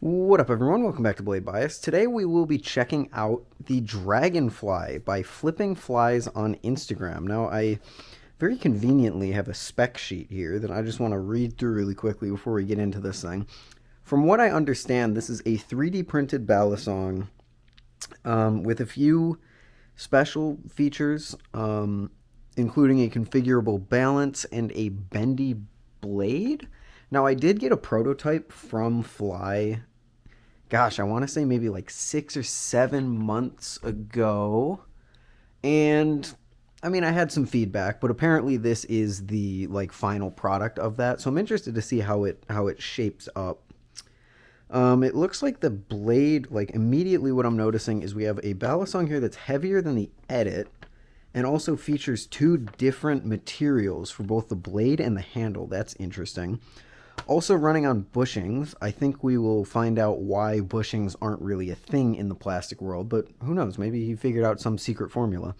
What up, everyone? Welcome back to Blade Bias. Today we will be checking out the Dragonfly by Flipping Flies on Instagram. Now, I very conveniently have a spec sheet here that I just want to read through really quickly before we get into this thing. From what I understand, this is a 3D printed Balisong with a few special features, including a configurable balance and a bendy blade. Now, I did get a prototype from Fly. Gosh, I want to say maybe like 6 or 7 months ago. And I mean, I had some feedback, but apparently this is the like final product of that. So I'm interested to see how it shapes up. It looks like the blade, like immediately what I'm noticing is we have a Balisong here that's heavier than the Edit and also features two different materials for both the blade and the handle. That's interesting. Also running on bushings. I think we will find out why bushings aren't really a thing in the plastic world, but who knows? Maybe he figured out some secret formula.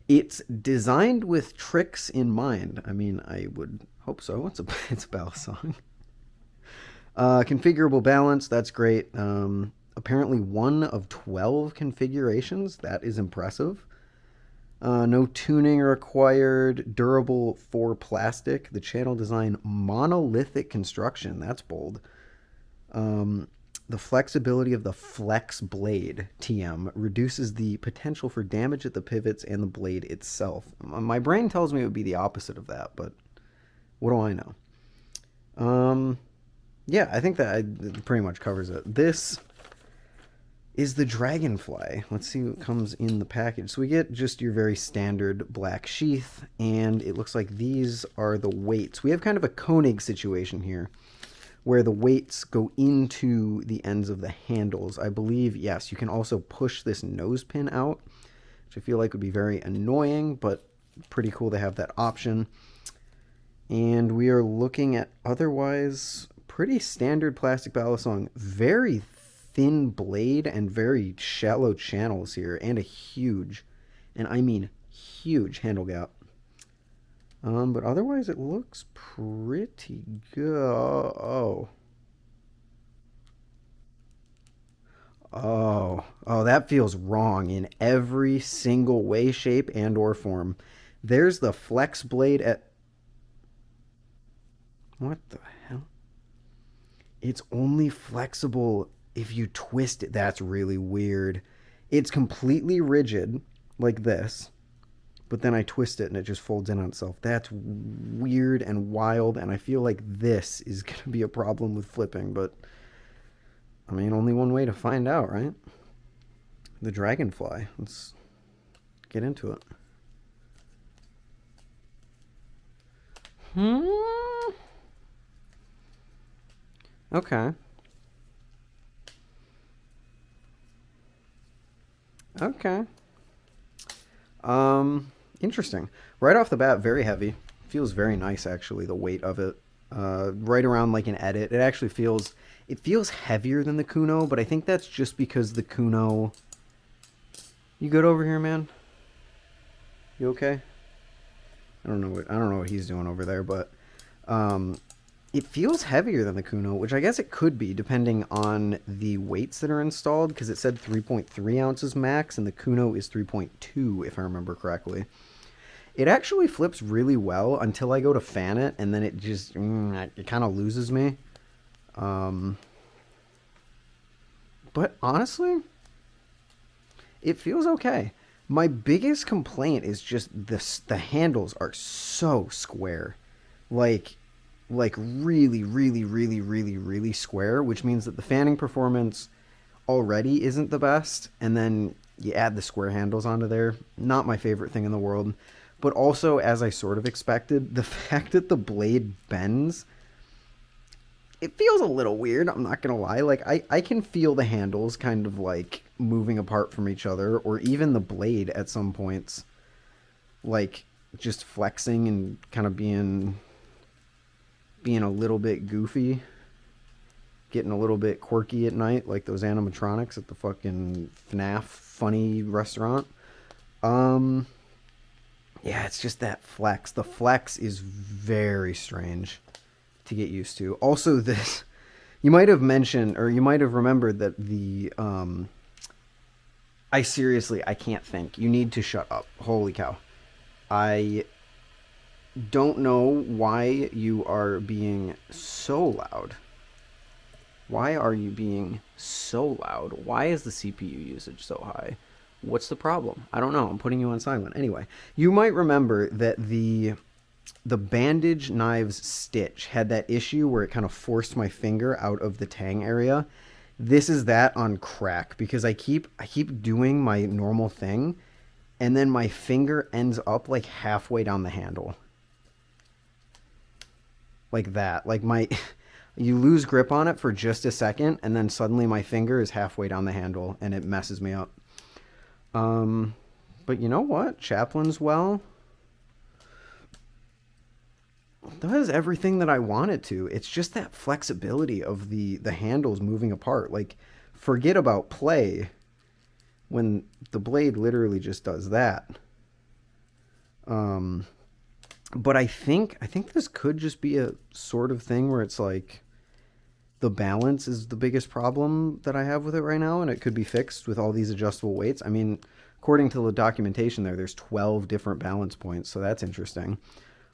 It's designed with tricks in mind. I mean, I would hope so. It's a Balisong. Configurable balance, that's great. Apparently 1 of 12 configurations. That is impressive. No tuning required. Durable for plastic. The channel design, monolithic construction. That's bold. The flexibility of the flex blade, TM, reduces the potential for damage at the pivots and the blade itself. My brain tells me it would be the opposite of that, but what do I know? Yeah, I think that pretty much covers it. This is the Dragonfly. Let's see what comes in the package. So we get just your very standard black sheath, and it looks like these are the weights. We have kind of a Koenig situation here, where the weights go into the ends of the handles. I believe, yes, you can also push this nose pin out, which I feel like would be very annoying, but pretty cool to have that option. And we are looking at otherwise pretty standard plastic Balisong. Very thin blade and very shallow channels here, and a huge, and I mean huge, handle gap. But otherwise it looks pretty good. Oh, that feels wrong in every single way, shape, and or form. There's the flex blade at... What the hell? It's only flexible if you twist it. That's really weird. It's completely rigid like this, but then I twist it and it just folds in on itself. That's weird and wild, and I feel like this is going to be a problem with flipping, but I mean, only one way to find out, right? The Dragonfly. Let's get into it. Okay. Okay. Interesting. Right off the bat, very heavy. Feels very nice, actually, the weight of it. Right around like an Edit. It actually feels... It feels heavier than the Kuno, but I think that's just because the Kuno... You good over here, man? You okay? I don't know what he's doing over there, but it feels heavier than the Kuno, which I guess it could be depending on the weights that are installed, because it said 3.3 ounces max, and the Kuno is 3.2, if I remember correctly. It actually flips really well until I go to fan it, and then it just, it kind of loses me. But honestly, it feels okay. My biggest complaint is just this: the handles are so square. Like really, really, really, really, really square, which means that the fanning performance already isn't the best, and then you add the square handles onto there. Not my favorite thing in the world. But also, as I sort of expected, the fact that the blade bends, it feels a little weird, I'm not gonna lie. Like, I can feel the handles kind of like moving apart from each other, or even the blade at some points like just flexing and kind of being a little bit goofy, getting a little bit quirky at night, like those animatronics at the fucking FNAF funny restaurant. Yeah, it's just that flex. The flex is very strange to get used to. Also, You might have mentioned, or you might have remembered that the I seriously, I can't think. You need to shut up. Holy cow. I don't know why you are being so loud. Why are you being so loud? Why is the CPU usage so high? What's the problem? I don't know. I'm putting you on silent. Anyway, you might remember that the bandage knives stitch had that issue where it kind of forced my finger out of the tang area. This is that on crack because I keep doing my normal thing and then my finger ends up like halfway down the handle. Like that. Like my you lose grip on it for just a second and then suddenly my finger is halfway down the handle and it messes me up. But you know what? Chaplin's well does everything that I want it to. It's just that flexibility of the handles moving apart. Like forget about play when the blade literally just does that. But I think this could just be a sort of thing where it's like the balance is the biggest problem that I have with it right now, and it could be fixed with all these adjustable weights. I mean, according to the documentation there's 12 different balance points, so that's interesting.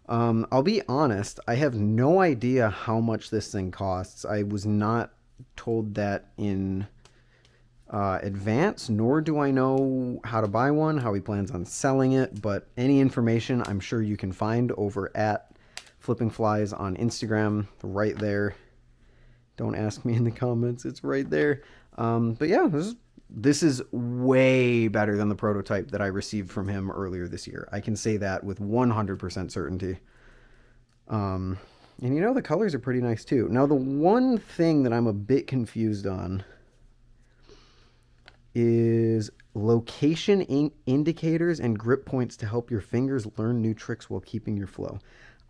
I'll be honest, I have no idea how much this thing costs. I was not told that in advance, nor do I know how to buy one, how he plans on selling it, but any information I'm sure you can find over at Flipping Flies on Instagram, right there. Don't ask me in the comments, it's right there. But yeah, this is way better than the prototype that I received from him earlier this year. I can say that with 100% certainty. And you know, the colors are pretty nice too. Now, the one thing that I'm a bit confused on is location indicators and grip points to help your fingers learn new tricks while keeping your flow.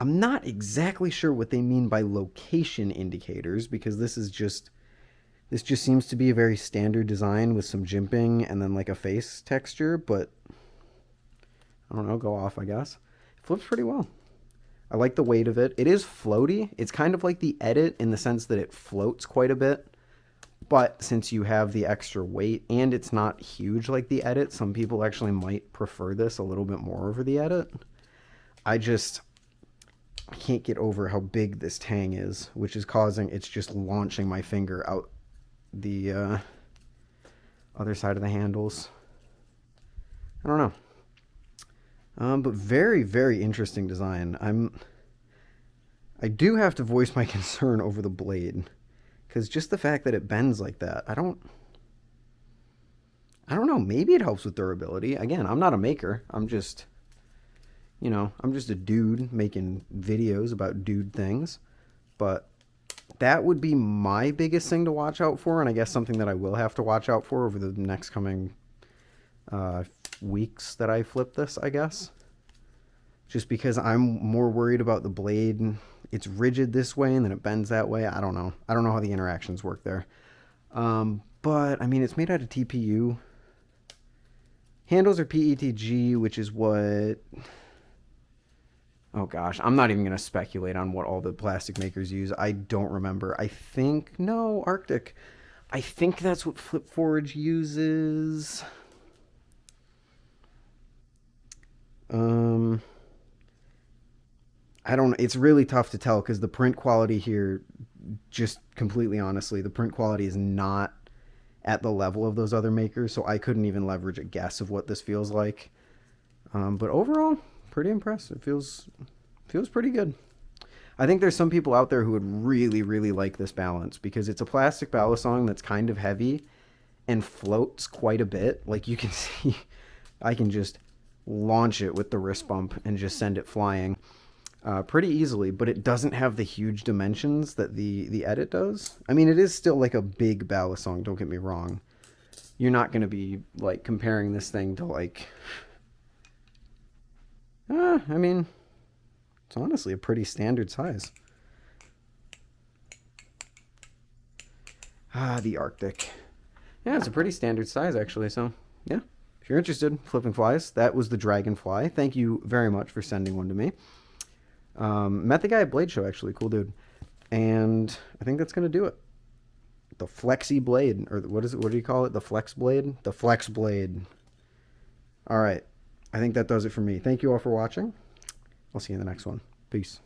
I'm not exactly sure what they mean by location indicators because this just seems to be a very standard design with some jimping and then like a face texture, but I don't know, go off, I guess. It flips pretty well. I like the weight of it. It is floaty. It's kind of like the Edit in the sense that it floats quite a bit. But since you have the extra weight and it's not huge like the Edit, some people actually might prefer this a little bit more over the Edit. I can't get over how big this tang is, which is causing, it's just launching my finger out the other side of the handles. I don't know. But very, very interesting design. I do have to voice my concern over the blade, because just the fact that it bends like that, I don't know. Maybe it helps with durability. Again, I'm not a maker. I'm just a dude making videos about dude things. But that would be my biggest thing to watch out for, and I guess something that I will have to watch out for over the next coming weeks that I flip this, I guess. Just because I'm more worried about the blade. It's rigid this way and then it bends that way. I don't know. I don't know how the interactions work there. But, I mean, it's made out of TPU. Handles are PETG, which is what... Oh gosh, I'm not even going to speculate on what all the plastic makers use. I don't remember. No, Arctic. I think that's what Flip Forge uses. I don't, it's really tough to tell because the print quality here, just completely honestly, the print quality is not at the level of those other makers, so I couldn't even leverage a guess of what this feels like. But overall, pretty impressed. It feels pretty good. I think there's some people out there who would really, really like this balance because it's a plastic Balisong that's kind of heavy and floats quite a bit. Like you can see, I can just launch it with the wrist bump and just send it flying pretty easily, but it doesn't have the huge dimensions that the Edit does. I mean, it is still like a big Balisong, don't get me wrong. You're not going to be like comparing this thing to like... I mean, it's honestly a pretty standard size. The Arctic. Yeah, it's a pretty standard size, actually, so, yeah. If you're interested, Flipping Flies, that was the Dragonfly. Thank you very much for sending one to me. Met the guy at Blade Show, actually. Cool dude. And I think that's going to do it. the Flexi Blade, or what is it? What do you call it? The Flex Blade? The Flex Blade. All right. I think that does it for me. Thank you all for watching. I'll see you in the next one. Peace.